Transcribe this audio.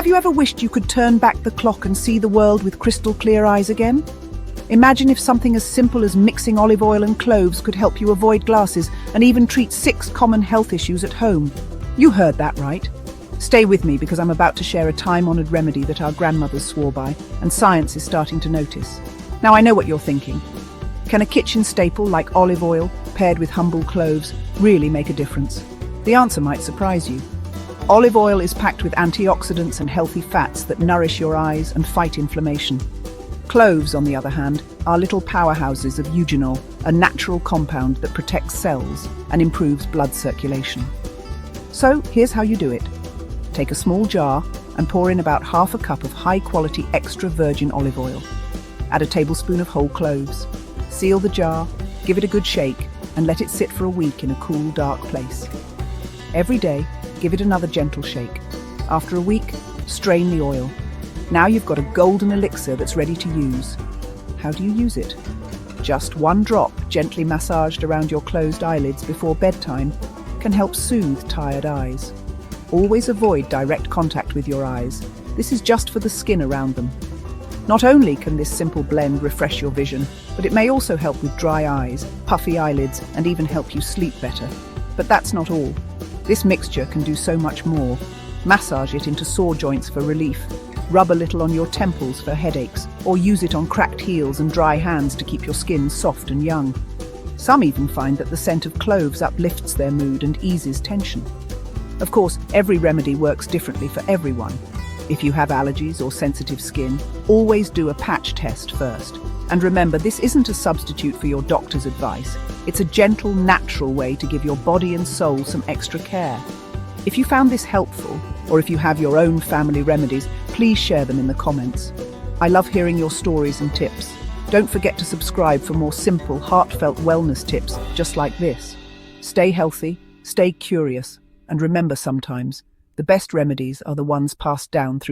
Have you ever wished you could turn back the clock and see the world with crystal clear eyes again? Imagine if something as simple as mixing olive oil and cloves could help you avoid glasses and even treat 6 common health issues at home. You heard that right. Stay with me because I'm about to share a time-honored remedy that our grandmothers swore by, and science is starting to notice. Now I know what you're thinking. Can a kitchen staple like olive oil, paired with humble cloves, really make a difference? The answer might surprise you. Olive oil is packed with antioxidants and healthy fats that nourish your eyes and fight inflammation. Cloves, on the other hand, are little powerhouses of eugenol, a natural compound that protects cells and improves blood circulation. So, here's how you do it. Take a small jar and pour in about half a cup of high-quality extra virgin olive oil. Add a tablespoon of whole cloves. Seal the jar, give it a good shake, and let it sit for a week in a cool, dark place. Every day, give it another gentle shake. After a week, strain the oil. Now you've got a golden elixir that's ready to use. How do you use it? Just 1 drop, gently massaged around your closed eyelids before bedtime, can help soothe tired eyes. Always avoid direct contact with your eyes. This is just for the skin around them. Not only can this simple blend refresh your vision, but it may also help with dry eyes, puffy eyelids, and even help you sleep better. But that's not all. This mixture can do so much more. Massage it into sore joints for relief. Rub a little on your temples for headaches, or use it on cracked heels and dry hands to keep your skin soft and young. Some even find that the scent of cloves uplifts their mood and eases tension. Of course, every remedy works differently for everyone. If you have allergies or sensitive skin, always do a patch test first. And remember, this isn't a substitute for your doctor's advice. It's a gentle, natural way to give your body and soul some extra care. If you found this helpful, or if you have your own family remedies, please share them in the comments. I love hearing your stories and tips. Don't forget to subscribe for more simple, heartfelt wellness tips just like this. Stay healthy, stay curious, and remember sometimes, the best remedies are the ones passed down through